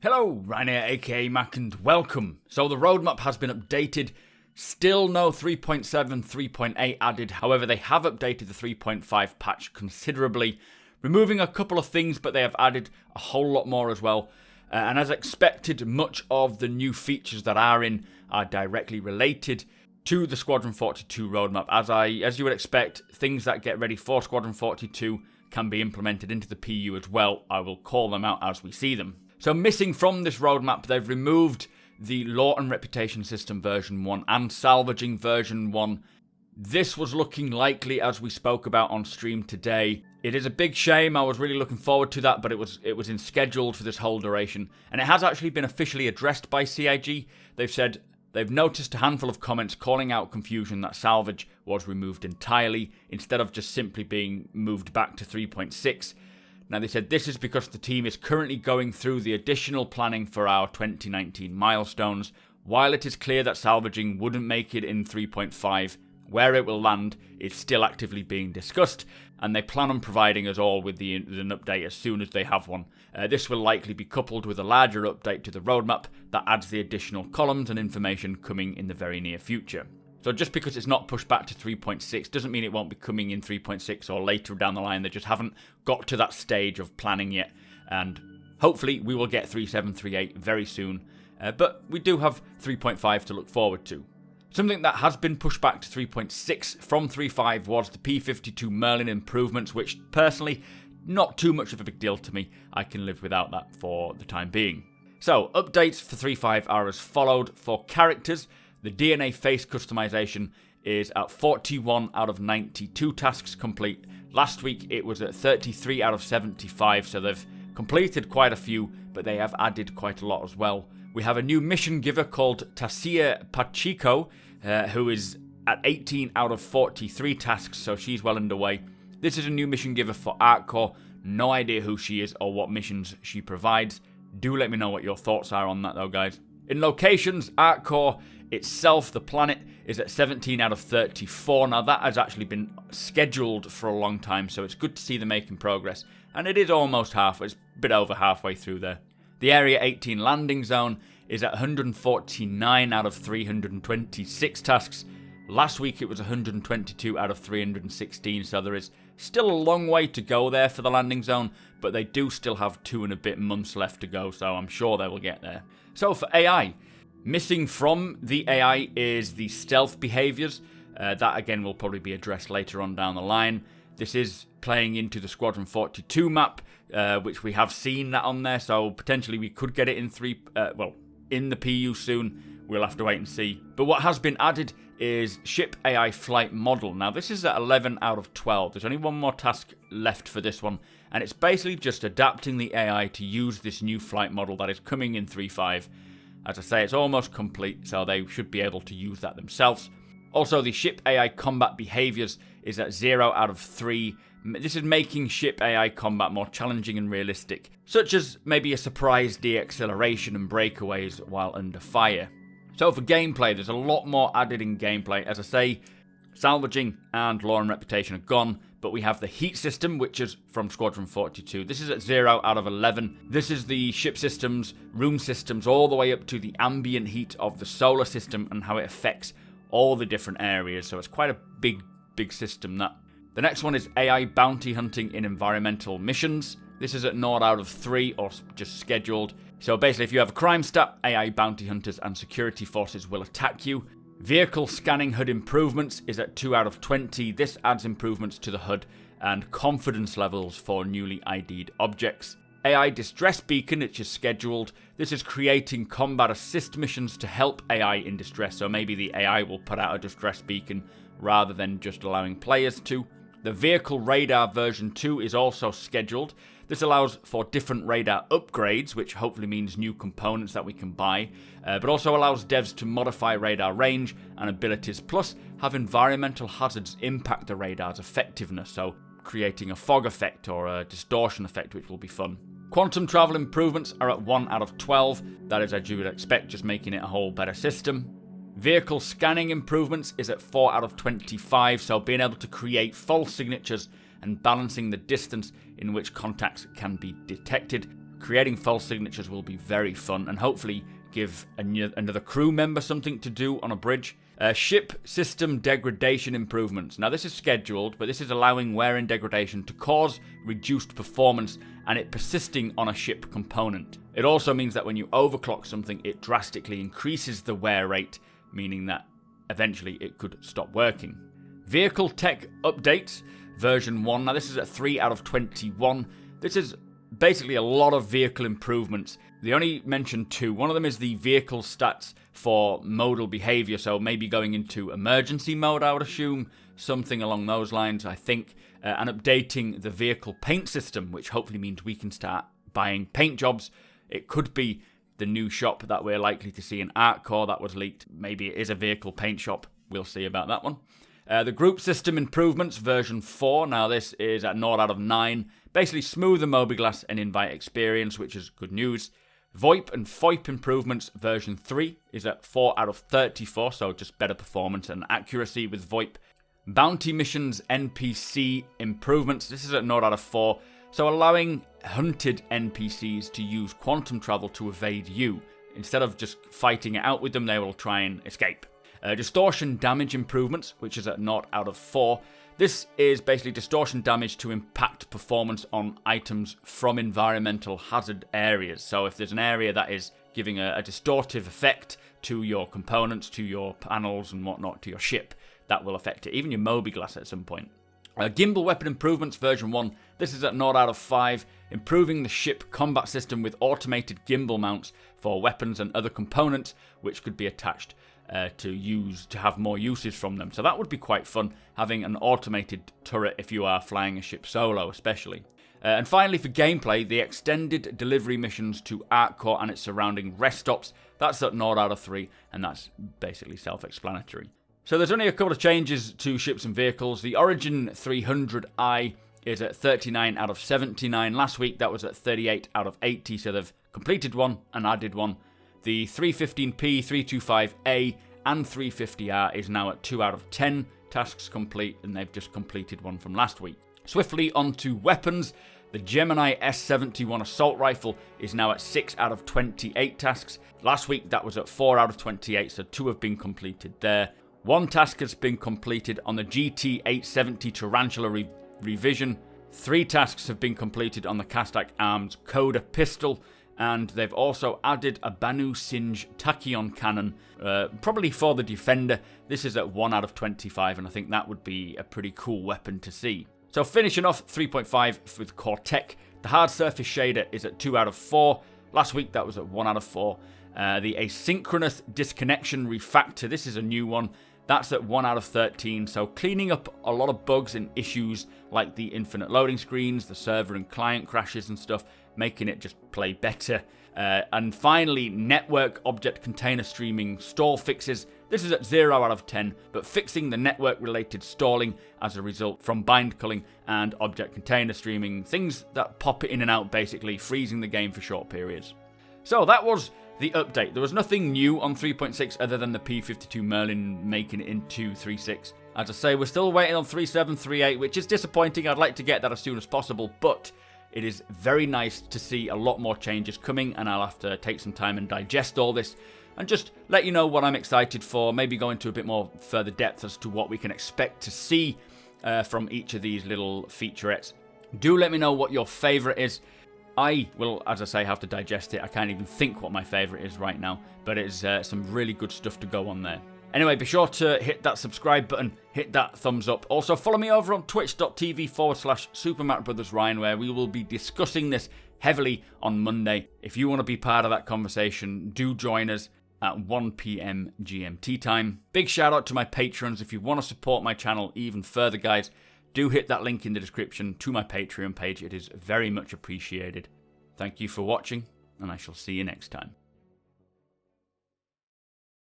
Hello, Ryan here, aka Mac, and welcome. So the roadmap has been updated. Still no 3.7, 3.8 added. However, they have updated the 3.5 patch considerably, removing a couple of things, but they have added a whole lot more as well. And as expected, much of the new features that are in are directly related to the Squadron 42 roadmap. As you would expect, things that get ready for Squadron 42 can be implemented into the PU as well. I will call them out as we see them. So missing from this roadmap, they've removed the Law and Reputation System version 1 and Salvaging version 1. This was looking likely, as we spoke about on stream today. It is a big shame. I was really looking forward to that, but it was in scheduled for this whole duration. And it has actually been officially addressed by CIG. They've said they've noticed a handful of comments calling out confusion that salvage was removed entirely, instead of just simply being moved back to 3.6. Now, they said this is because the team is currently going through the additional planning for our 2019 milestones. While it is clear that salvaging wouldn't make it in 3.5, where it will land is still actively being discussed, and they plan on providing us all with an update as soon as they have one. This will likely be coupled with a larger update to the roadmap that adds the additional columns and information coming in the very near future. So just because it's not pushed back to 3.6 doesn't mean it won't be coming in 3.6 or later down the line. They just haven't got to that stage of planning yet, and hopefully we will get 3.7, 3.8 very soon. But we do have 3.5 to look forward to. Something that has been pushed back to 3.6 from 3.5 was the P-52 Merlin improvements, which personally, not too much of a big deal to me. I can live without that for the time being. So, updates for 3.5 are as followed. For characters, the DNA face customization is at 41 out of 92 tasks complete. Last week it was at 33 out of 75, so they've completed quite a few, but they have added quite a lot as well. We have a new mission giver called Tasia Pacheco, who is at 18 out of 43 tasks, so she's well underway. This is a new mission giver for Artcore. No idea who she is or what missions she provides. Do let me know what your thoughts are on that though, guys. In locations, Artcore itself, the planet, is at 17 out of 34. Now that has actually been scheduled for a long time, so it's good to see them making progress. And it is almost halfway, it's a bit over halfway through there. The Area 18 landing zone is at 149 out of 326 tasks. Last week it was 122 out of 316, so there is still a long way to go there for the landing zone, but they do still have 2 and a bit months left to go, so I'm sure they will get there. So for AI, missing from the AI is the stealth behaviors. That again will probably be addressed later on down the line. This is playing into the Squadron 42 map, which we have seen that on there, so potentially we could get it in in the PU soon. We'll have to wait and see. But what has been added is Ship AI Flight Model. Now this is at 11 out of 12. There's only one more task left for this one, and it's basically just adapting the AI to use this new flight model that is coming in 3.5. As I say, it's almost complete, so they should be able to use that themselves. Also, the Ship AI Combat Behaviors is at 0 out of 3. This is making ship AI combat more challenging and realistic, such as maybe a surprise de-acceleration and breakaways while under fire. So for gameplay, there's a lot more added in gameplay. As I say, salvaging and Law and Reputation are gone, but we have the heat system, which is from Squadron 42. This is at 0 out of 11. This is the ship systems, room systems, all the way up to the ambient heat of the solar system and how it affects all the different areas. So it's quite a big system, that. The next one is AI bounty hunting in environmental missions. This is at 0 out of 3, or just scheduled. So basically, if you have a crime stat, AI bounty hunters and security forces will attack you. Vehicle scanning HUD improvements is at 2 out of 20. This adds improvements to the HUD and confidence levels for newly ID'd objects. AI distress beacon, which is scheduled. This is creating combat assist missions to help AI in distress. So maybe the AI will put out a distress beacon rather than just allowing players to. The vehicle radar version 2 is also scheduled. This allows for different radar upgrades, which hopefully means new components that we can buy, but also allows devs to modify radar range and abilities, plus have environmental hazards impact the radar's effectiveness, so creating a fog effect or a distortion effect, which will be fun. Quantum travel improvements are at 1 out of 12. That is, as you would expect, just making it a whole better system. Vehicle scanning improvements is at 4 out of 25, so being able to create false signatures and balancing the distance in which contacts can be detected. Creating false signatures will be very fun and hopefully give another crew member something to do on a bridge. Ship system degradation improvements. Now this is scheduled, but this is allowing wear and degradation to cause reduced performance and it persisting on a ship component. It also means that when you overclock something, it drastically increases the wear rate, meaning that eventually it could stop working. Vehicle tech updates, version 1. Now this is at 3 out of 21. This is basically a lot of vehicle improvements. They only mentioned 2. One of them is the vehicle stats for modal behavior, so maybe going into emergency mode, I would assume, something along those lines, I think, and updating the vehicle paint system, which hopefully means we can start buying paint jobs. It could be the new shop that we're likely to see in Artcore that was leaked. Maybe it is a vehicle paint shop. We'll see about that one. The group system improvements, version 4. Now this is at 0 out of 9. Basically smoother mobiGlas and invite experience, which is good news. VoIP and FOIP improvements, version 3 is at 4 out of 34, so just better performance and accuracy with VoIP. Bounty missions NPC improvements, this is at 0 out of 4, so allowing hunted NPCs to use quantum travel to evade you. Instead of just fighting it out with them, they will try and escape. Distortion damage improvements, which is at 0 out of 4. This is basically distortion damage to impact performance on items from environmental hazard areas. So if there's an area that is giving a distortive effect to your components, to your panels and whatnot, to your ship, that will affect it. Even your mobiGlas at some point. Gimbal weapon improvements, version 1. This is at 0 out of 5. Improving the ship combat system with automated gimbal mounts for weapons and other components, which could be attached to have more uses from them. So that would be quite fun, having an automated turret if you are flying a ship solo especially. And finally for gameplay, the extended delivery missions to Artcore and its surrounding rest stops. That's at 0 out of 3 and that's basically self-explanatory. So there's only a couple of changes to ships and vehicles. The Origin 300i is at 39 out of 79. Last week that was at 38 out of 80, so they've completed one and added one. The 315P, 325A and 350R is now at 2 out of 10 tasks complete, and they've just completed one from last week. Swiftly onto weapons. The Gemini S71 assault rifle is now at 6 out of 28 tasks. Last week that was at 4 out of 28, so 2 have been completed there. 1 task has been completed on the GT870 Tarantula revision. 3 tasks have been completed on the Castak Arms Coda pistol. And they've also added a Banu Singe tachyon cannon, probably for the Defender. This is at 1 out of 25, and I think that would be a pretty cool weapon to see. So finishing off 3.5 with Core Tech, the hard surface shader is at 2 out of 4. Last week that was at 1 out of 4. The asynchronous disconnection refactor, this is a new one. That's at 1 out of 13, so cleaning up a lot of bugs and issues like the infinite loading screens, the server and client crashes and stuff, making it just play better. And finally, network object container streaming stall fixes. This is at 0 out of 10, but fixing the network-related stalling as a result from bind culling and object container streaming, things that pop in and out basically, freezing the game for short periods. So that was the update. There was nothing new on 3.6 other than the P52 Merlin making it into 3.6. As I say, we're still waiting on 3.7, 3.8, which is disappointing. I'd like to get that as soon as possible, but it is very nice to see a lot more changes coming, and I'll have to take some time and digest all this and just let you know what I'm excited for, maybe go into a bit more further depth as to what we can expect to see from each of these little featurettes. Do let me know what your favourite is. I will, as I say, have to digest it. I can't even think what my favourite is right now, but it's some really good stuff to go on there. Anyway, be sure to hit that subscribe button, hit that thumbs up. Also, follow me over on twitch.tv/supermacbrothers, where we will be discussing this heavily on Monday. If you want to be part of that conversation, do join us at 1 PM GMT time. Big shout out to my patrons. If you want to support my channel even further, guys, do hit that link in the description to my Patreon page. It is very much appreciated. Thank you for watching, and I shall see you next time.